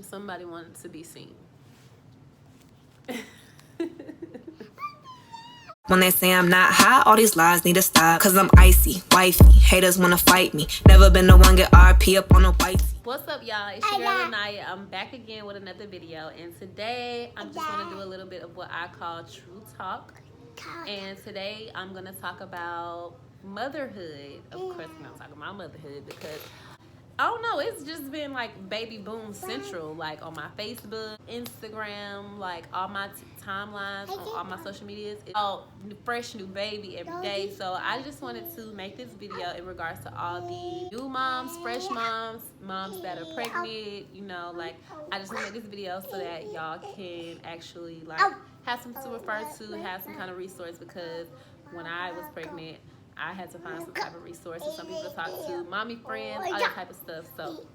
Somebody wanted to be seen. When they say I'm not hot, all these lies need to stop. Cause I'm icy, wifey, haters wanna fight me. Never been the one get RP up on a white. What's up, y'all? It's your girl Aniyaa. I'm back again with another video, and today I'm just gonna do a little bit of what I call true talk. And today I'm gonna talk about motherhood. Of course, I'm gonna talk about motherhood because I don't know, it's just been like baby boom central, like on my Facebook, Instagram, like all my timelines, on all my social medias. It's all fresh new baby every day. So I just wanted to make this video in regards to all the new moms, fresh moms, moms that are pregnant, you know, like I just want to make this video so that y'all can actually like have something to refer to, have some kind of resource, because when I was pregnant, I had to find some type of resources, some people to talk to, mommy friends, all that type of stuff. So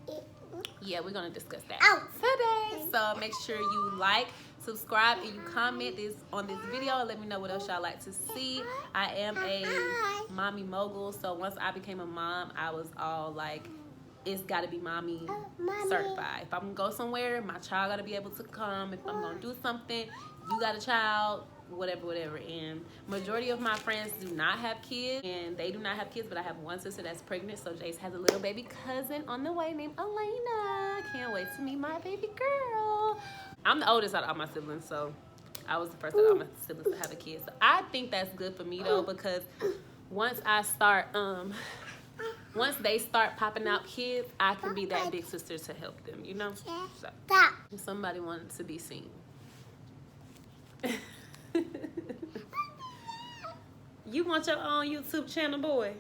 yeah, we're gonna discuss that today. So make sure you like, subscribe, and you comment on this video and let me know what else y'all like to see. I am a mommy mogul, so once I became a mom, I was all like, it's gotta be mommy certified. If I'm gonna go somewhere, my child gotta be able to come. If I'm gonna do something, you got a child, whatever. And majority of my friends do not have kids, and they do not have kids, but I have one sister that's pregnant. So Jace has a little baby cousin on the way named Elena. Can't wait to meet my baby girl. I'm the oldest out of all my siblings, so I was the first out of all my siblings to have a kid. So I think that's good for me though, because once they start popping out kids, I can be that big sister to help them, you know? So somebody wanted to be seen. You want your own YouTube channel, boy?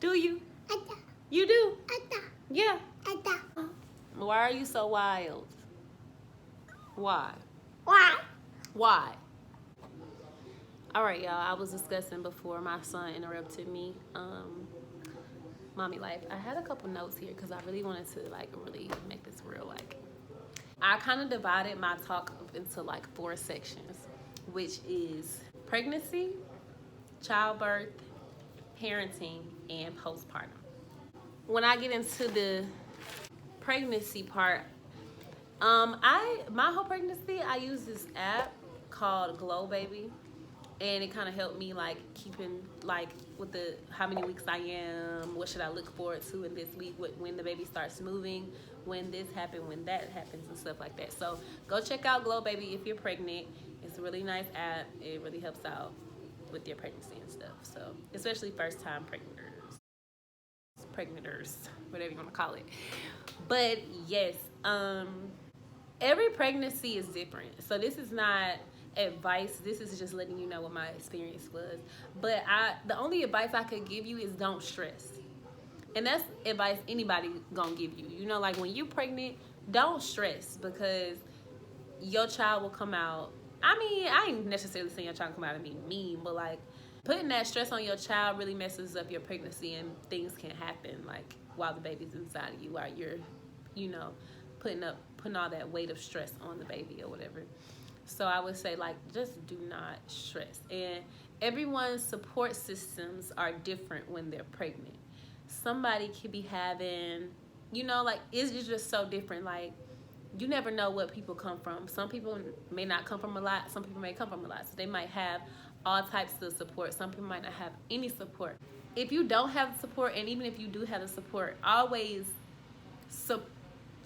Do you? You do? Yeah. Why are you so wild? Why? All right, y'all. I was discussing before my son interrupted me. Mommy life. I had a couple notes here because I really wanted to really make this real. I kind of divided my talk into 4 sections, which is pregnancy, childbirth, parenting, and postpartum. When I get into the pregnancy part, my whole pregnancy, I use this app called Glow Baby, and it kind of helped me keeping with the how many weeks I am, what should I look forward to in this week, when the baby starts moving, when this happened, when that happens, and stuff like that. So go check out Glow Baby if you're pregnant. It's a really nice app. It really helps out with your pregnancy and stuff. So especially first time pregnanters, whatever you want to call it. But yes, every pregnancy is different. So this is not advice, this is just letting you know what my experience was. But the only advice I could give you is don't stress. And that's advice anybody gonna give you. You know, when you're pregnant, don't stress, because your child will come out. I mean, I ain't necessarily saying your child come out and be mean, but putting that stress on your child really messes up your pregnancy, and things can happen while the baby's inside of you, while you're, putting all that weight of stress on the baby or whatever. So I would say just do not stress. And everyone's support systems are different when they're pregnant. Somebody could be having, it's just so different. You never know what people come from. Some people may not come from a lot. Some people may come from a lot. So they might have all types of support. Some people might not have any support. If you don't have the support, and even if you do have the support, always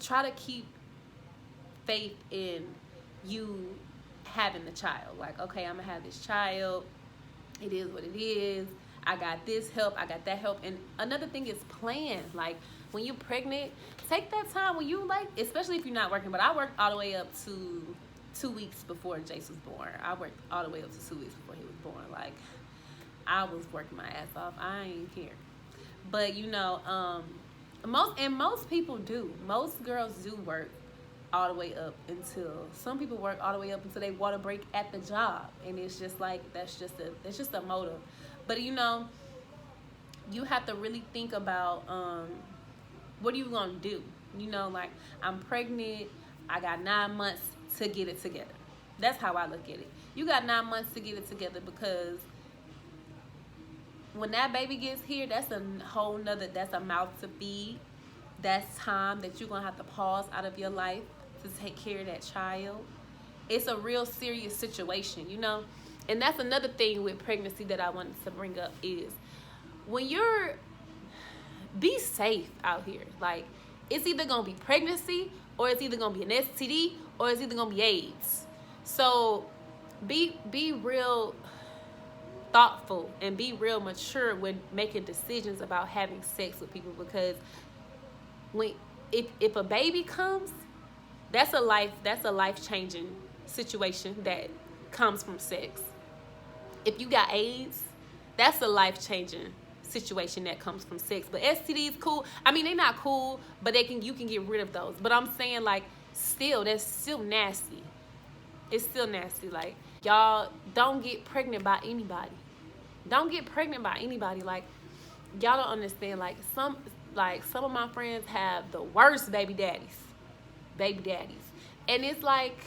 try to keep faith in you having the child. Okay, I'm gonna have this child. It is what it is. I got this help, I got that help. And another thing is plan. When you're pregnant, take that time when you especially if you're not working. But I worked all the way up to 2 weeks before Jace was born. I worked all the way up to 2 weeks before he was born. I was working my ass off. I ain't care. But most people do. Most girls do work all the way up until, some people work all the way up until they want a break at the job, and it's just that's just a motive. But you have to really think about what are you gonna do. I'm pregnant, I got 9 months to get it together. That's how I look at it. You got 9 months to get it together, because when that baby gets here, that's a whole nother, that's a mouth to feed. That's time that you're gonna have to pause out of your life to take care of that child. It's a real serious situation, you know? And that's another thing with pregnancy that I wanted to bring up is when be safe out here. Like, it's either gonna be pregnancy, or it's either gonna be an STD, or it's either gonna be AIDS. So be real thoughtful and be real mature when making decisions about having sex with people, because if a baby comes, that's a life-changing situation that comes from sex. If you got AIDS, that's a life-changing situation that comes from sex. But STDs cool. I mean, they're not cool, but you can get rid of those. But I'm saying, like, that's still nasty. It's still nasty. Like, y'all don't get pregnant by anybody. Don't get pregnant by anybody. Like, y'all don't understand. Like, some of my friends have the worst baby daddies. And it's like,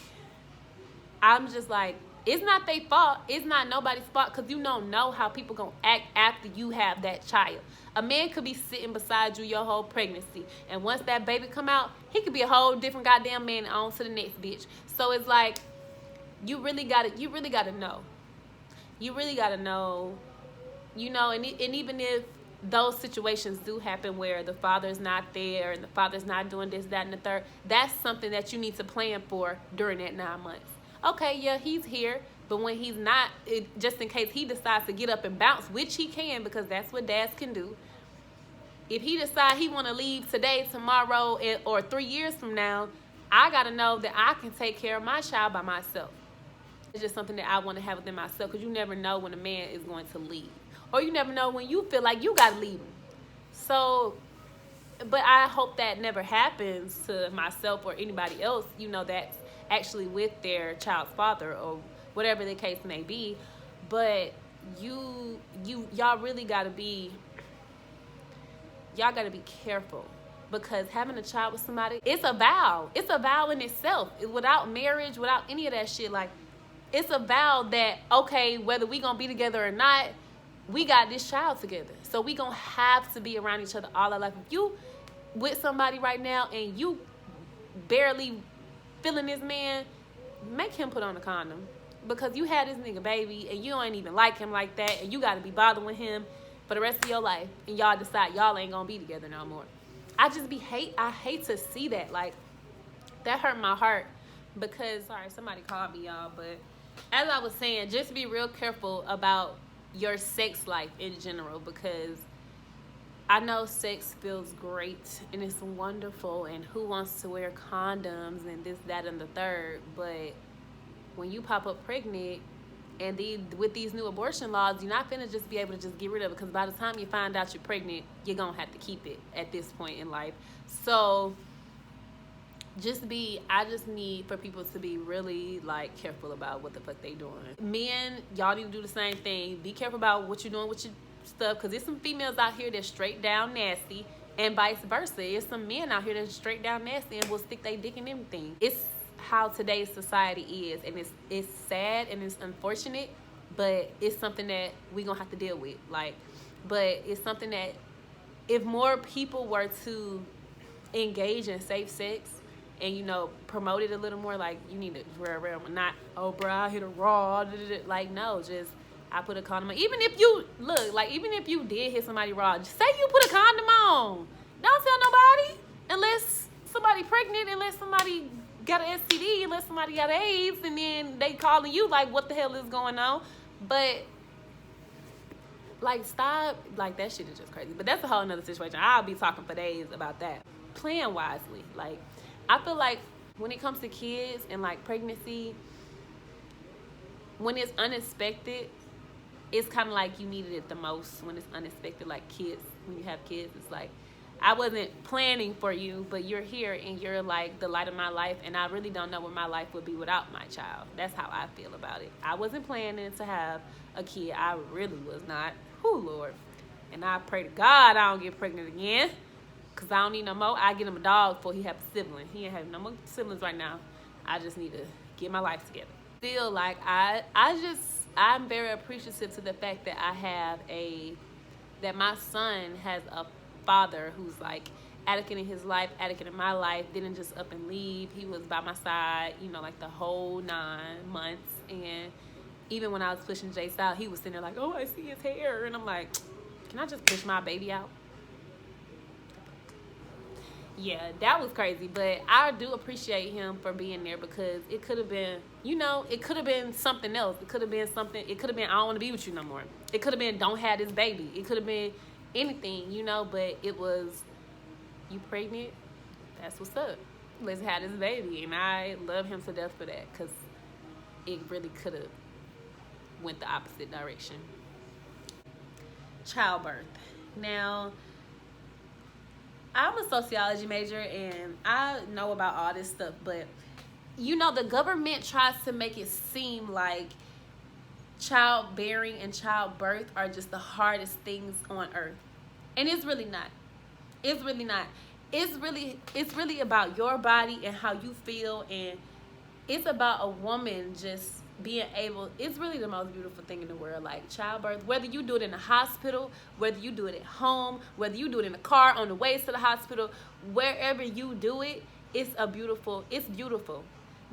I'm just like, it's not their fault. It's not nobody's fault, because you don't know how people gonna act after you have that child. A man could be sitting beside you your whole pregnancy, and once that baby come out, he could be a whole different goddamn man on to the next bitch. So it's like, you really gotta know. You really gotta know, you know. And even if those situations do happen where the father's not there and the father's not doing this, that, and the third, that's something that you need to plan for during that 9 months. Okay, yeah, he's here, but when he's not, just in case he decides to get up and bounce, which he can, because that's what dads can do. If he decides he want to leave today, tomorrow, or 3 years from now, I got to know that I can take care of my child by myself. It's just something that I want to have within myself, because you never know when a man is going to leave. Or you never know when you feel like you got to leave him. So, but I hope that never happens to myself or anybody else, you know, that's actually with their child's father or whatever the case may be. But y'all really gotta be careful, because having a child with somebody, it's a vow in itself. Without marriage, without any of that shit, like, it's a vow that, okay, whether we gonna be together or not, we got this child together, so we gonna have to be around each other all our life. If you with somebody right now and you barely feeling this man, make him put on a condom, because you had this nigga baby and you don't even like him like that, and you got to be bothering him for the rest of your life, and y'all decide y'all ain't gonna be together no more. I hate to see that. Like, that hurt my heart, because, sorry, somebody called me, y'all, but as I was saying, just be real careful about your sex life in general, because I know sex feels great and it's wonderful, and who wants to wear condoms and this, that, and the third, but when you pop up pregnant and with these new abortion laws, you're not finna just be able to just get rid of it, because by the time you find out you're pregnant, you're gonna have to keep it at this point in life. So I just need for people to be really, like, careful about what the fuck they doing. Men, y'all need to do the same thing. Be careful about what you're doing with your stuff, because there's some females out here that's straight down nasty, and vice versa. There's some men out here that's straight down nasty and will stick their dick in everything. It's how today's society is, and it's sad and it's unfortunate, but it's something that we gonna have to deal with. Like, but it's something that if more people were to engage in safe sex and, you know, promote it a little more, like, you need to wear around, not, oh, bro, I hit a raw, like, no, just, I put a condom on. Even if you did hit somebody raw, just say you put a condom on. Don't tell nobody, unless somebody pregnant, unless somebody got an STD, unless somebody got AIDS, and then they calling you like, what the hell is going on? But, like, stop. Like, that shit is just crazy. But that's a whole nother situation. I'll be talking for days about that. Plan wisely. Like, I feel like when it comes to kids and, like, pregnancy, when it's unexpected, it's kind of like you needed it the most when it's unexpected. Like, kids, when you have kids, it's like, I wasn't planning for you, but you're here and you're, like, the light of my life, and I really don't know where my life would be without my child. That's how I feel about it. I wasn't planning to have a kid. I really was not. Whew, Lord. And I pray to God I don't get pregnant again, because I don't need no more. I get him a dog before he have a sibling. He ain't have no more siblings right now. I just need to get my life together. Feel like I'm very appreciative to the fact that that my son has a father who's, like, advocate in his life, advocate in my life, didn't just up and leave. He was by my side, you know, like the whole 9 months. And even when I was pushing Jace out, he was sitting there like, oh, I see his hair. And I'm like, can I just push my baby out? Yeah, that was crazy. But I do appreciate him for being there, because it could have been, you know, it could have been something else. It could have been something. It could have been, I don't want to be with you no more. It could have been, don't have this baby. It could have been anything, you know, but it was, you pregnant? That's what's up. Let's have this baby. And I love him to death for that, because it really could have went the opposite direction. Childbirth. Now, I'm a sociology major and I know about all this stuff, but you know, the government tries to make it seem like childbearing and childbirth are just the hardest things on earth. And it's really not. It's really not. It's really about your body and how you feel, and it's about a woman just being able, it's really the most beautiful thing in the world. Like childbirth, whether you do it in a hospital, whether you do it at home, whether you do it in the car on the way to the hospital, wherever you do it, it's beautiful.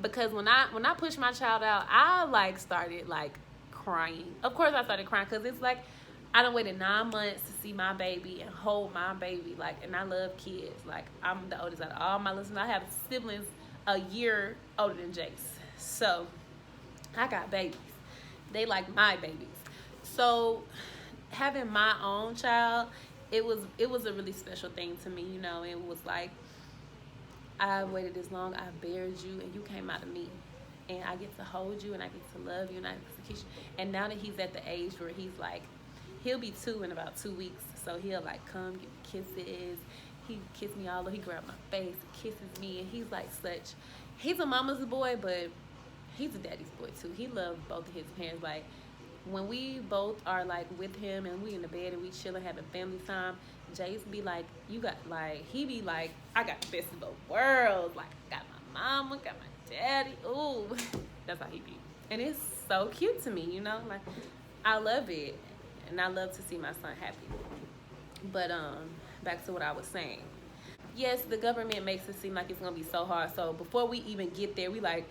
Because when I pushed my child out, I like started like crying. Of course I started crying, because it's like I done waited 9 months to see my baby and hold my baby. Like, and I love kids. Like, I'm the oldest out of all my listeners. I have siblings a year older than Jace. So I got babies. They like my babies. So having my own child, it was a really special thing to me, you know. It was like, I waited this long, I bared you, and you came out of me. And I get to hold you, and I get to love you, and I get to kiss you. And now that he's at the age where he's like, he'll be 2 in about 2 weeks. So he'll like come, give me kisses. He kissed me all over. He grabbed my face, kisses me, and he's like he's a mama's boy, but he's a daddy's boy too. He loves both of his parents. Like, when we both are like with him and we in the bed and we chilling having family time, Jace be like, you got, like, he be like, I got the best of both worlds. Like, I got my mama, got my daddy. Ooh, that's how he be. And it's so cute to me, you know. Like, I love it, and I love to see my son happy. But back to what I was saying. Yes, the government makes it seem like it's gonna be so hard. So before we even get there, we like,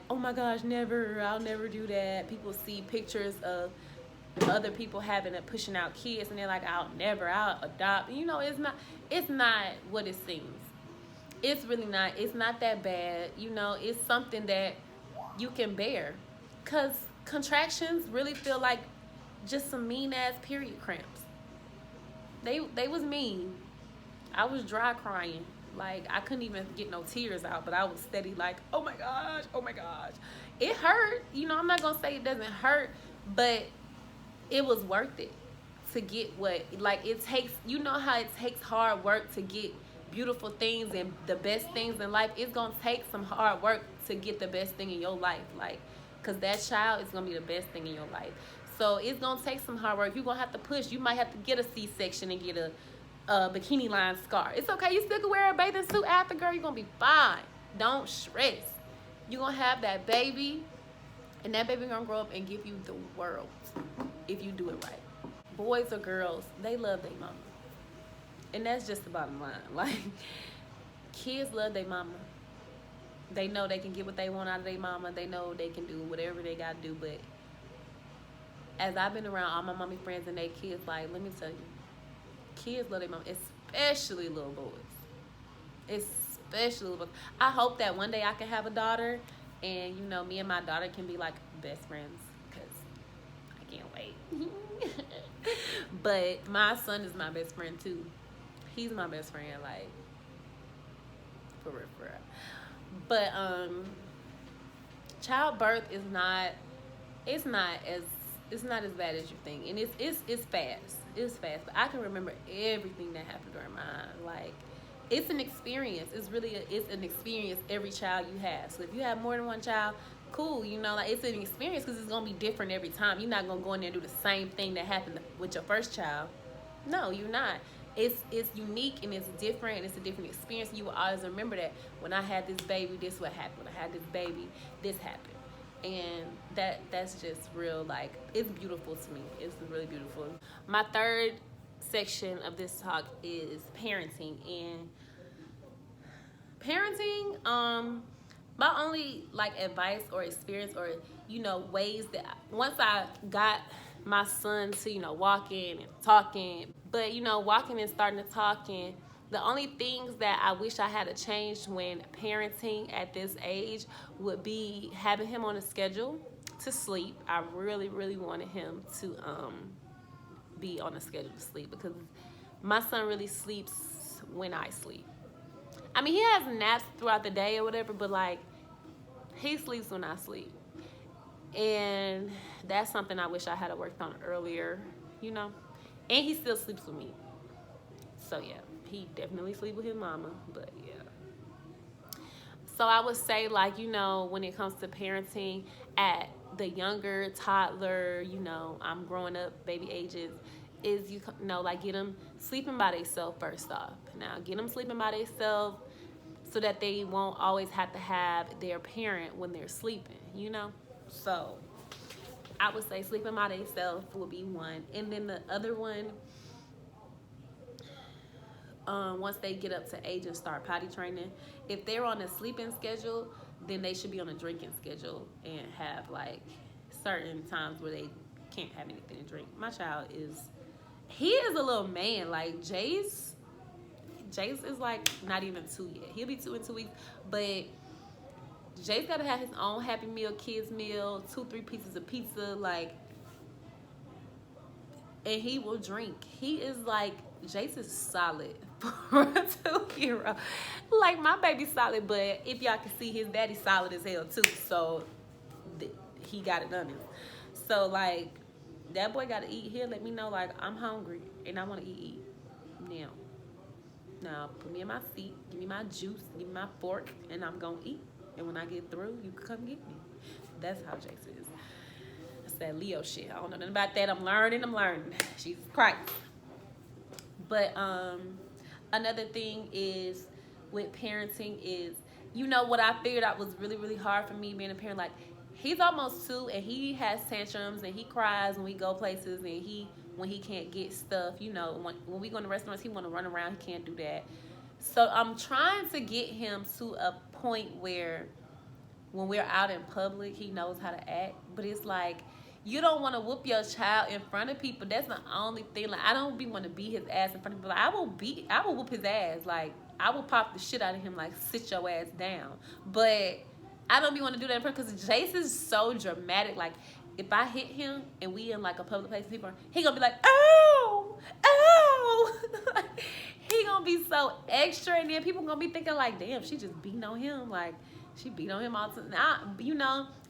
oh my gosh, never, I'll never do that. People see pictures of other people pushing out kids, and they're like, I'll adopt. You know, it's not what it seems. It's really not. It's not that bad. You know, it's something that you can bear. Cause contractions really feel like just some mean ass period cramps. They was mean. I was dry crying. Like, I couldn't even get no tears out, but I was steady like, oh my gosh. It hurt. You know, I'm not going to say it doesn't hurt, but it was worth it to get what, like, it takes, you know how it takes hard work to get beautiful things and the best things in life. It's going to take some hard work to get the best thing in your life. Like, because that child is going to be the best thing in your life. So it's going to take some hard work. You're going to have to push. You might have to get a C-section and get a bikini line scar. It's okay. You still can wear a bathing suit after, girl. You're going to be fine. Don't stress. You're going to have that baby, and that baby going to grow up and give you the world if you do it right. Boys or girls, they love their mama. And that's just the bottom line. Like, kids love their mama. They know they can get what they want out of their mama. They know they can do whatever they got to do. But as I've been around all my mommy friends and their kids, like, let me tell you, kids love their mama, especially little boys. Especially little boys. I hope that one day I can have a daughter, and, you know, me and my daughter can be, like, best friends, because I can't wait. But my son is my best friend, too. He's my best friend, like, for real. But, childbirth is not as bad as you think. And it's fast. It's fast. But I can remember everything that happened during mine. Like, it's an experience. It's an experience every child you have. So if you have more than one child, cool. You know, like, it's an experience because it's going to be different every time. You're not going to go in there and do the same thing that happened with your first child. No, you're not. It's unique and it's different and it's a different experience. You will always remember that when I had this baby, this what happened. When I had this baby, this happened. And that's just real, like, it's beautiful to me. It's really beautiful. My third section of this talk is parenting. And parenting, my only like advice or experience or ways that once I got my son to walking and talking, but walking and starting to talking, the only things that I wish I had to change when parenting at this age would be having him on a schedule to sleep. I really, really wanted him to be on a schedule to sleep, because my son really sleeps when I sleep. I mean, he has naps throughout the day or whatever, but like, he sleeps when I sleep. And that's something I wish I had worked on earlier, And he still sleeps with me. So yeah, he definitely sleeps with his mama, but yeah. So I would say, like, when it comes to parenting at the younger toddler, I'm growing up, baby ages, is, like, get them sleeping by themselves first off. Now, get them sleeping by themselves so that they won't always have to have their parent when they're sleeping, So I would say sleeping by themselves would be one. And then the other one, once they get up to age and start potty training, if they're on a sleeping schedule, then they should be on a drinking schedule and have like certain times where they can't have anything to drink. My child he is a little man. Like Jace is like not even 2 yet. He'll be 2 in 2 weeks, but Jace gotta have his own Happy Meal, kids meal, 2-3 pieces of pizza, like, and he will drink. He is like, Jace is solid for a 2-year-old. Like, my baby's solid, but if y'all can see, his daddy's solid as hell too. So he got it done. So like, that boy gotta eat. He'll let me know, like, I'm hungry and I want to eat. Now put me in my seat, give me my juice, give me my fork, and I'm gonna eat. And when I get through, you can come get me. That's how Jace is. That's that Leo shit. I don't know nothing about that. I'm learning. Jesus Christ. But another thing is with parenting is, what I figured out was really, really hard for me being a parent. Like, he's almost 2 and he has tantrums and he cries when we go places, and when he can't get stuff, when we go to restaurants, he want to run around. He can't do that. So I'm trying to get him to a point where when we're out in public, he knows how to act. But it's like, you don't want to whoop your child in front of people. That's the only thing. Like, I don't want to beat his ass in front of people. Like, I will whoop his ass. Like, I will pop the shit out of him. Like, sit your ass down. But I don't want to do that in front, because Jace is so dramatic. Like, if I hit him and we in like a public place, people, he gonna be like, oh, he gonna be so extra, and then people gonna be thinking like, damn, she just beating on him. Like, she beat on him all the time.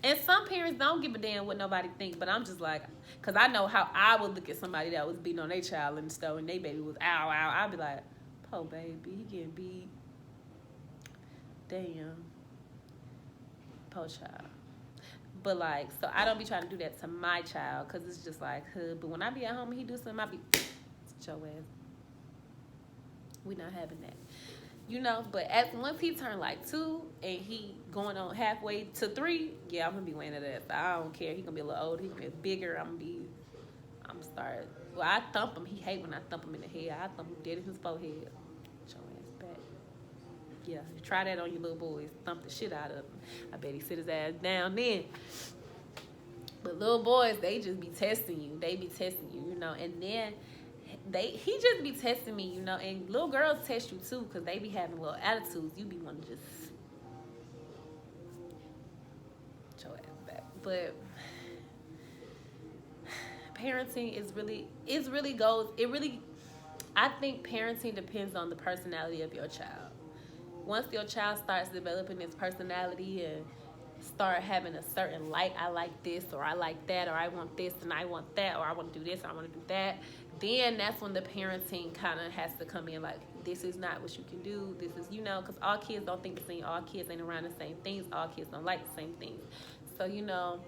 And some parents don't give a damn what nobody think, but I'm just like, because I know how I would look at somebody that was beating on their child and stuff, and their baby was ow. I'd be like, oh baby, he getting beat. Damn. Poor child. But like, so I don't be trying to do that to my child, because it's just like, but when I be at home and he do something, I be, sit your ass. We not having that. But once he turned like 2 and he going on halfway to 3, yeah, I'm gonna be weighing it up. I don't care. He gonna be a little older. He gonna be bigger. I'm start. Well, I thump him. He hate when I thump him in the head. I thump him dead in his forehead. Get your ass back. Yeah, try that on your little boys. Thump the shit out of him. I bet he sit his ass down then. But little boys, they just be testing you. They be testing you, and then he just be testing me, and little girls test you too, because they be having little attitudes. You be wanting to just get your ass back. But parenting I think parenting depends on the personality of your child. Once your child starts developing its personality and start having a certain I like this, or I like that, or I want this and I want that, or I want to do this and I want to do that, then that's when the parenting kind of has to come in. Like, this is not what you can do. This is, because all kids don't think the same. All kids ain't around the same things. All kids don't like the same things. So,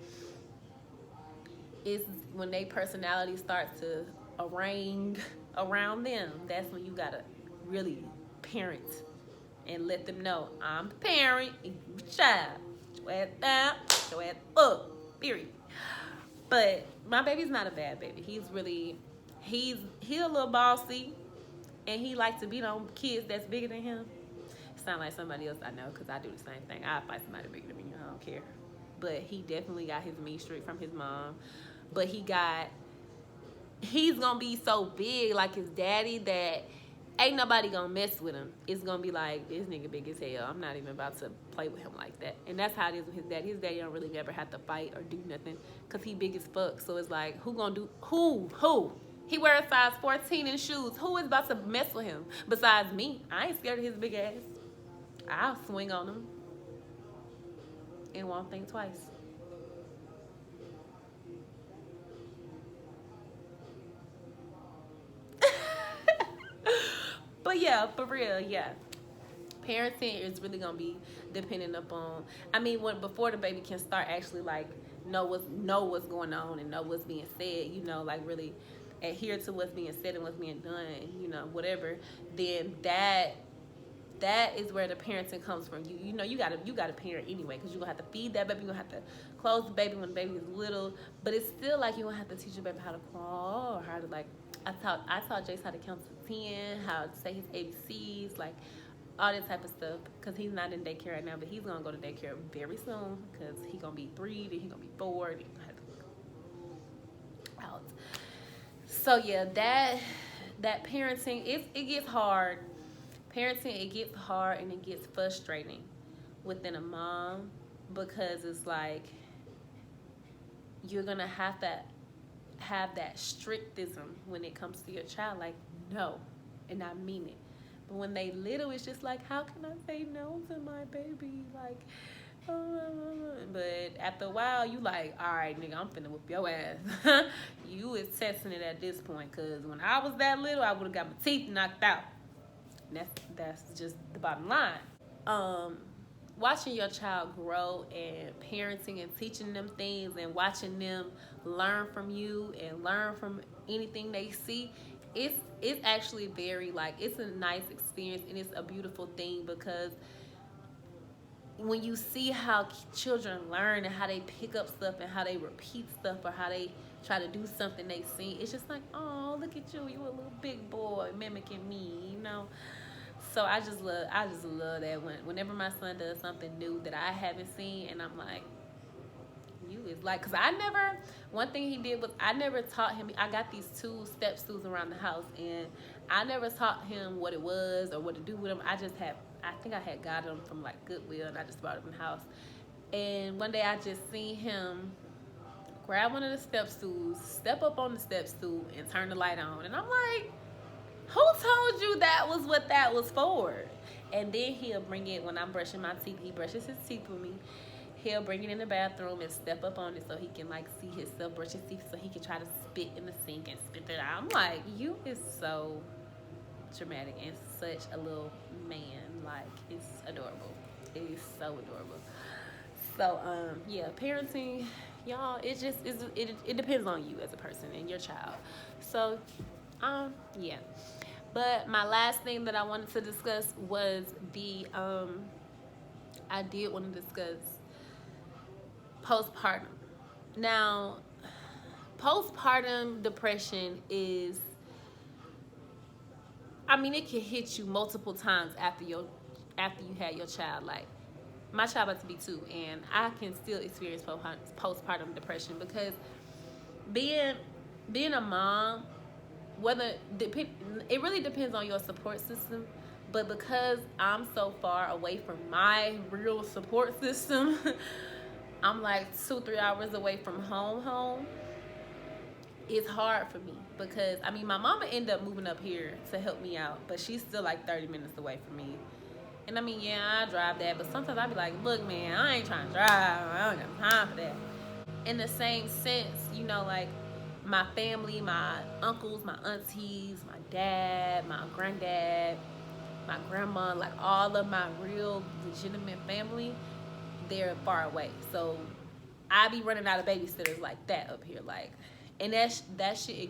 it's when their personality starts to harangue around them, that's when you got to really parent and let them know, I'm the parent and you the child. Your ass down, your ass up, period. But my baby's not a bad baby. He a little bossy, and he likes to beat on kids that's bigger than him. Sound like somebody else I know, because I do the same thing. I fight somebody bigger than me. I don't care. But he definitely got his mean streak from his mom. But he's gonna be so big like his daddy that ain't nobody gonna mess with him. It's gonna be like, this nigga big as hell. I'm not even about to play with him like that. And that's how it is with his daddy. His daddy don't really ever have to fight or do nothing because he big as fuck. So it's like, who? He wears a size 14 in shoes. Who is about to mess with him besides me? I ain't scared of his big ass. I'll swing on him and won't think twice. But yeah, for real, yeah. Parenting is really gonna be dependent upon. I mean, before the baby can start actually like know what's going on and know what's being said, like really adhere to what's being said and what's being done, whatever. Then that is where the parenting comes from. You gotta parent anyway, because you're gonna have to feed that baby, you're gonna have to clothe the baby when the baby is little, but it's still like you're gonna have to teach your baby how to crawl, or how to like I taught Jace how to count to 10, how to say his ABCs, like all that type of stuff, because he's not in daycare right now, but he's gonna go to daycare very soon, because he's gonna be 3, then he's gonna be 4, then he's gonna have to out. So yeah, that parenting, it gets hard. Parenting, it gets hard and it gets frustrating within a mom, because it's like you're gonna have to have that strictism when it comes to your child, like no, and I mean it. But when they little, it's just like, how can I say no to my baby? Like, but after a while, you like, all right, nigga, I'm finna whoop your ass. You is testing it at this point, because when I was that little, I would have got my teeth knocked out. That's just the bottom line. Watching your child grow and parenting and teaching them things and watching them learn from you and learn from anything they see, it's actually very, like, it's a nice experience and it's a beautiful thing, because when you see how children learn and how they pick up stuff and how they repeat stuff or how they try to do something they see, it's just like, oh, look at you a little big boy mimicking me, So I just love that whenever my son does something new that I haven't seen, and I'm like, you is like, because one thing he did was I never taught him. I got these 2 step stools around the house, and I never taught him what it was or what to do with them. I think I had got them from like Goodwill, and I just brought them in the house. And one day I just seen him grab one of the step stools, step up on the step stool, and turn the light on. And I'm like, who told you that was what that was for? And then he'll bring it when I'm brushing my teeth. He brushes his teeth with me. He'll bring it in the bathroom and step up on it so he can like see himself brush his teeth, so he can try to spit in the sink and spit it out. I'm like, you is so dramatic and such a little man. Like, it's adorable. It is so adorable. So yeah, parenting, y'all, it depends on you as a person and your child. So yeah. But my last thing that I wanted to discuss was I did want to discuss postpartum. Now, postpartum depression is, I mean, it can hit you multiple times after you had your child. Like, my child about to be 2, and I can still experience postpartum depression, because being a mom, it really depends on your support system, but because I'm so far away from my real support system, I'm like 2-3 hours away from home. It's hard for me, because I mean, my mama ended up moving up here to help me out, but she's still like 30 minutes away from me. And I mean, yeah, I drive that, but sometimes I be like, look, man, I ain't trying to drive. I don't have time for that. In the same sense, like, my family, my uncles, my aunties, my dad, my granddad, my grandma, like all of my real legitimate family, they're far away. So I be running out of babysitters like that up here, like, and that shit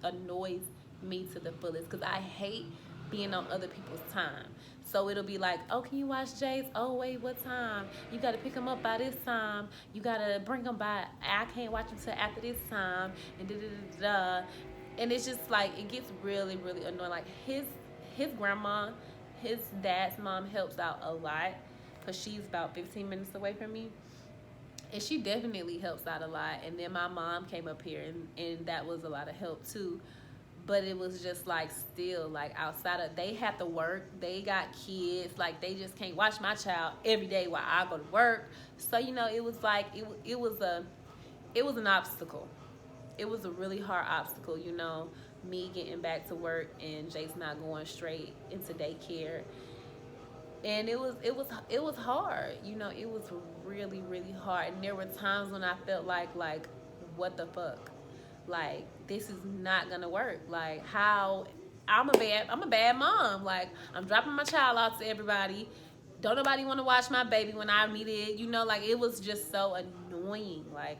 annoys me to the fullest, because I hate being on other people's time. So it'll be like, oh, can you watch Jace? Oh, wait, what time? You got to pick him up by this time. You got to bring him by. I can't watch him till after this time. And da-da-da-da. And it's just like, it gets really, really annoying. Like his grandma, his dad's mom helps out a lot because she's about 15 minutes away from me. And she definitely helps out a lot. And then my mom came up here, and that was a lot of help too. But it was just like, still like, outside of, they have to work, they got kids, like they just can't watch my child every day while I go to work. So you know, it was like, it was an obstacle. It was a really hard obstacle, you know, me getting back to work and Jace not going straight into daycare. And it was hard, you know. It was really, really hard. And there were times when I felt like what the fuck, like this is not gonna work. Like, how, I'm a bad mom. Like, I'm dropping my child off to everybody, don't nobody want to watch my baby when I need it, you know. Like, it was just so annoying. Like,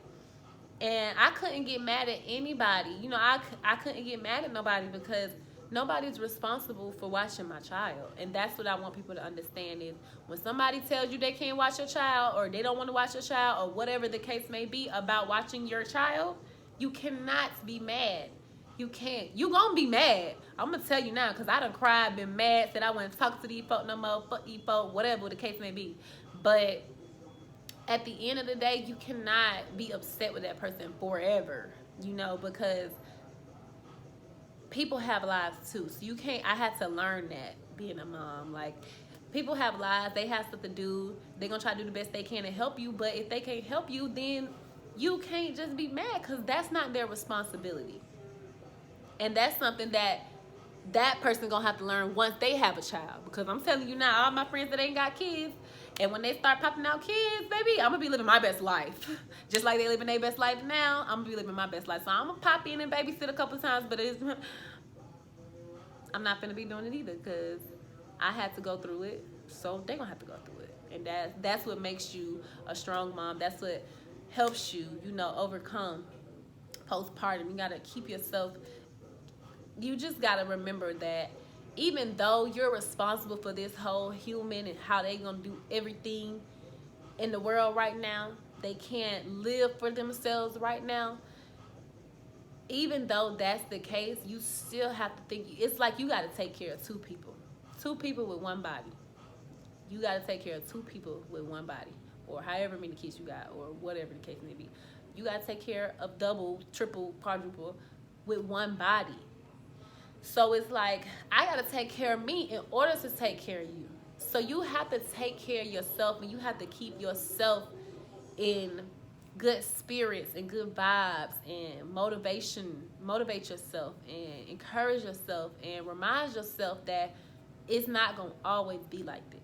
and I couldn't get mad at anybody, you know. I couldn't get mad at nobody because nobody's responsible for watching my child. And that's what I want people to understand, is when somebody tells you they can't watch your child, or they don't want to watch your child, or whatever the case may be about watching your child, you cannot be mad. You can't. You gonna be mad. I'm gonna tell you now, because I done cried, been mad, said I wouldn't talk to these folk no more, fuck these folk, whatever the case may be. But at the end of the day, you cannot be upset with that person forever, you know, because people have lives too. So you can't, I had to learn that being a mom. Like, people have lives, they have stuff to do, they're gonna try to do the best they can to help you. But if they can't help you, then you can't just be mad, because that's not their responsibility. And that's something that person gonna have to learn once they have a child. Because I'm telling you now, all my friends that ain't got kids, and when they start popping out kids, baby, I'm gonna be living my best life. Just like they living their best life now, I'm gonna be living my best life. So I'm gonna pop in and babysit a couple times, but I'm not gonna be doing it either, because I had to go through it, so they gonna have to go through it. And that's what makes you a strong mom. That's what helps you, you know, overcome postpartum. You gotta keep yourself, you just gotta remember that even though you're responsible for this whole human and how they gonna do everything in the world right now, they can't live for themselves right now. Even though that's the case, you still have to think, it's like you gotta take care of two people with one body. You gotta take care of two people with one body, or however many kids you got, or whatever the case may be. You gotta take care of double, triple, quadruple with one body. So it's like, I gotta take care of me in order to take care of you. So you have to take care of yourself, and you have to keep yourself in good spirits and good vibes, and motivate yourself and encourage yourself, and remind yourself that it's not gonna always be like this.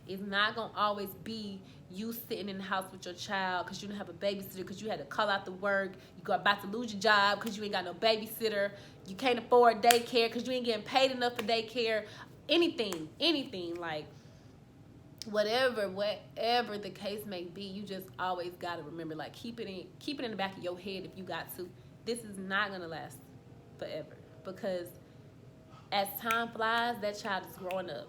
It's not gonna always be you sitting in the house with your child because you didn't have a babysitter, because you had to call out to work, you got about to lose your job because you ain't got no babysitter, you can't afford daycare because you ain't getting paid enough for daycare, anything, like whatever the case may be. You just always got to remember, like, keep it in the back of your head, if you got to, this is not gonna last forever, because as time flies, that child is growing up,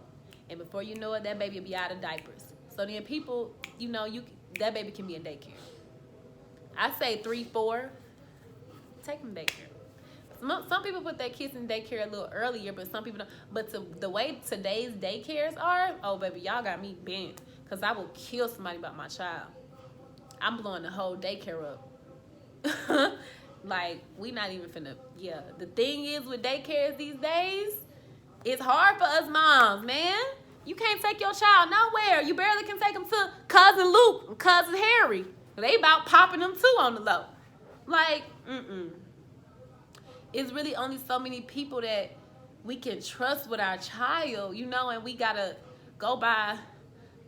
and before you know it, that baby will be out of diapers. So then people, you know, that baby can be in daycare. I say 3, 4, take them to daycare. Some people put their kids in daycare a little earlier, but some people don't. But the way today's daycares are, oh baby, y'all got me bent, because I will kill somebody about my child. I'm blowing the whole daycare up. Like, we not even finna, yeah. The thing is with daycares these days, it's hard for us moms, man. You can't take your child nowhere. You barely can take them to Cousin Luke and Cousin Harry. They about popping them too on the low. Like, It's really only so many people that we can trust with our child, you know, and we gotta go by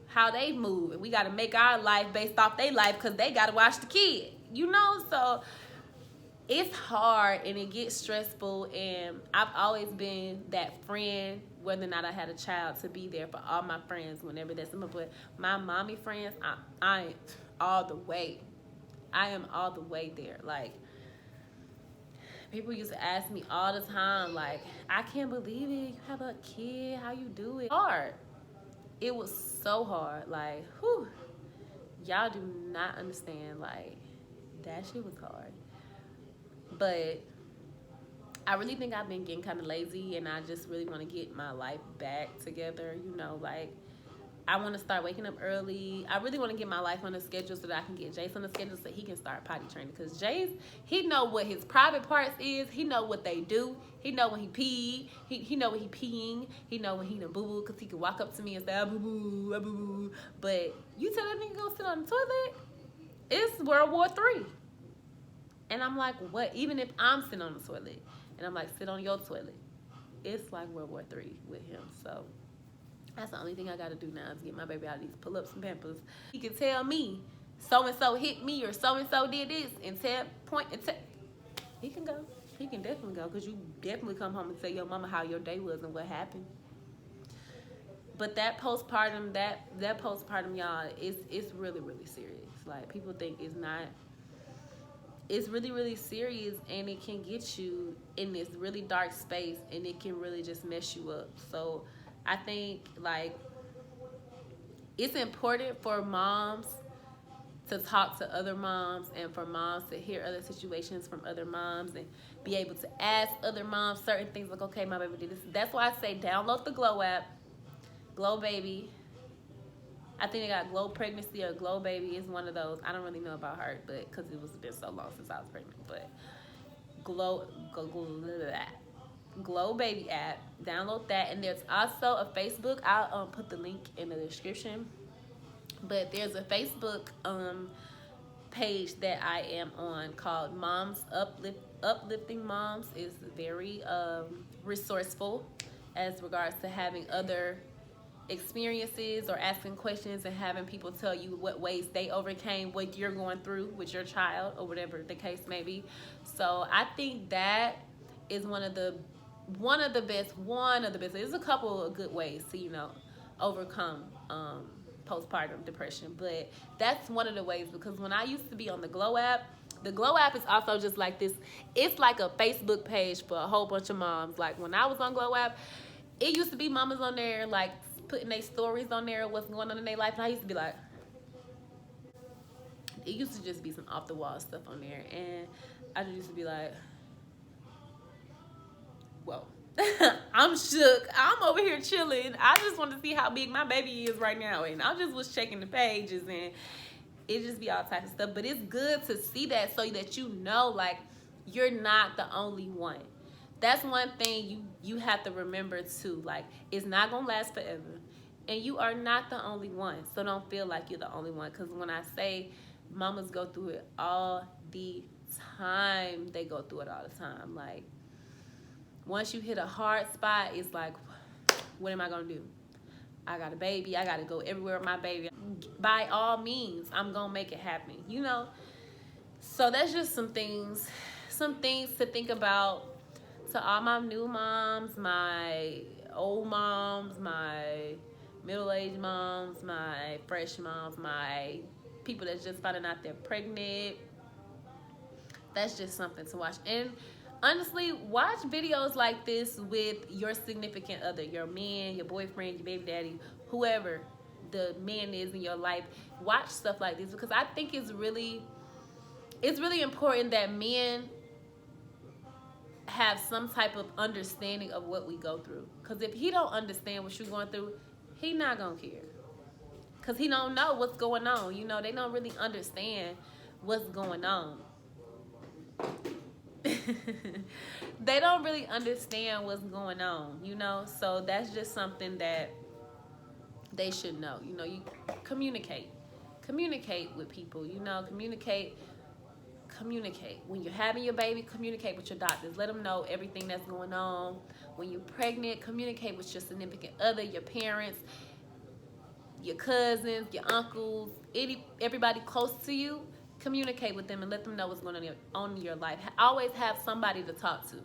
how they move, and we gotta make our life based off their life, because they gotta watch the kid, you know. So it's hard, and it gets stressful, and I've always been that friend, whether or not I had a child, to be there for all my friends whenever there's something. But my mommy friends, I am all the way. I am all the way there. Like, people used to ask me all the time, like, I can't believe it, you have a kid, how you do it? Hard. It was so hard. Like, whew. Y'all do not understand. Like, that shit was hard. But I really think I've been getting kind of lazy, and I just really want to get my life back together. You know, like, I want to start waking up early. I really want to get my life on a schedule so that I can get Jace on the schedule so he can start potty training. Because Jace, he know what his private parts is. He know what they do. He know when he pee. He know when he peeing. He know when he done boo-boo, because he can walk up to me and say, ah, boo-boo, ah, boo-boo. But you tell that nigga go sit on the toilet, it's World War III. And I'm like, what? Even if I'm sitting on the toilet, and I'm like, sit on your toilet, it's like World War III with him. So that's the only thing I got to do now is get my baby out of these pull-ups and pampers. He can tell me, so-and-so hit me, or so-and-so did this, and point and tell. He can go. He can definitely go, because you definitely come home and tell your mama how your day was and what happened. But that postpartum, that postpartum, y'all, it's really, really serious. Like, people think it's not. It's really, really serious, and it can get you in this really dark space, and it can really just mess you up. So I think, like, it's important for moms to talk to other moms, and for moms to hear other situations from other moms, and be able to ask other moms certain things, like, okay, my baby did this. That's why I say download the Glow app, Glow Baby. I think they got Glow Pregnancy or Glow Baby is one of those. I don't really know about her, but because it was been so long since I was pregnant. But Glow Baby app, download that. And there's also a Facebook. I'll put the link in the description. But there's a Facebook page that I am on called Moms Uplifting Moms. Is very resourceful as regards to having other experiences or asking questions, and having people tell you what ways they overcame what you're going through with your child, or whatever the case may be. So I think that is one of the best. There's a couple of good ways to, you know, overcome postpartum depression, but that's one of the ways. Because when I used to be on the Glow app is also just like this. It's like a Facebook page for a whole bunch of moms. Like, when I was on Glow app, it used to be mamas on there, like, putting their stories on there, what's going on in their life, and I used to be like, it used to just be some off the wall stuff on there, and I just used to be like, whoa. I'm shook. I'm over here chilling. I just want to see how big my baby is right now, and I just was checking the pages, and it just be all types of stuff. But it's good to see that, so that you know, like, you're not the only one. That's one thing you have to remember too. Like, it's not gonna last forever, and you are not the only one. So don't feel like you're the only one. Because when I say mamas go through it all the time, they go through it all the time. Like, once you hit a hard spot, it's like, what am I gonna do? I got a baby. I gotta go everywhere with my baby. By all means, I'm gonna make it happen. You know. So that's just some things to think about. To all my new moms, my old moms, my middle-aged moms, my fresh moms, my people that's just finding out they're pregnant. That's just something to watch. And honestly, watch videos like this with your significant other, your man, your boyfriend, your baby daddy, whoever the man is in your life. Watch stuff like this, because I think it's really important that men have some type of understanding of what we go through. Because if he don't understand what you're going through, he not gonna care. Because he don't know what's going on. You know, they don't really understand what's going on. They don't really understand what's going on, you know. So that's just something that they should know. You know, you communicate with people, you know. Communicate when you're having your baby. Communicate with your doctors. Let them know everything that's going on. When you're pregnant, communicate with your significant other, your parents, your cousins, your uncles, everybody close to you. Communicate with them and let them know what's going on in your life. Always have somebody to talk to.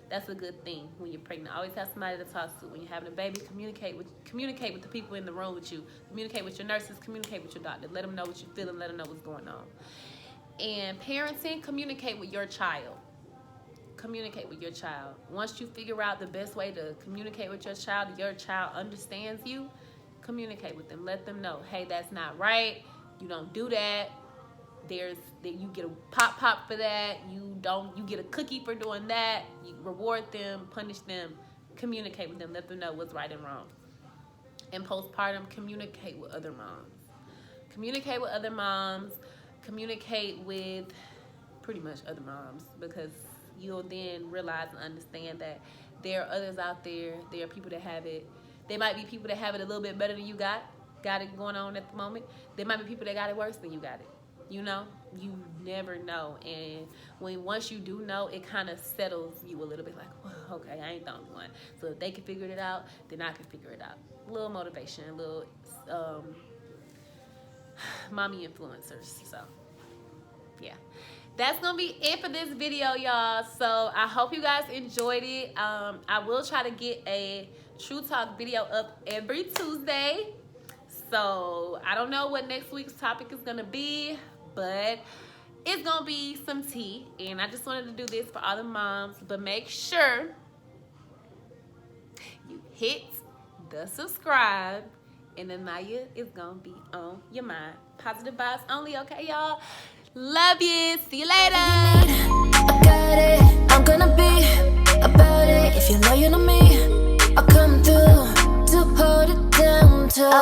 That's a good thing when you're pregnant. Always have somebody to talk to. When you're having a baby, communicate with the people in the room with you. Communicate with your nurses. Communicate with your doctor. Let them know what you're feeling. Let them know what's going on. And parenting, communicate with your child. Communicate with your child. Once you figure out the best way to communicate with your child understands you, communicate with them. Let them know, hey, that's not right. You don't do that. you get a pop for that. You get a cookie for doing that. You reward them, punish them, communicate with them, let them know what's right and wrong. And postpartum, communicate with other moms. Communicate with other moms. Communicate with pretty much other moms, because you'll then realize and understand that there are others out there. There are people that have it. There might be people that have it a little bit better than you got it going on at the moment. There might be people that got it worse than you got it. You know, you never know. And once you do know, it kind of settles you a little bit, like, well, okay, I ain't the only one. So if they can figure it out, then I can figure it out. A little motivation, a little mommy influencers. So yeah, that's gonna be it for this video, y'all. So I hope you guys enjoyed it. I will try to get a True Talk video up every Tuesday. So I don't know what next week's topic is gonna be, but it's gonna be some tea. And I just wanted to do this for all the moms. But make sure you hit the subscribe, and Aniyaa is gonna be on your mind. Positive vibes only, okay, y'all? Love you. See you later.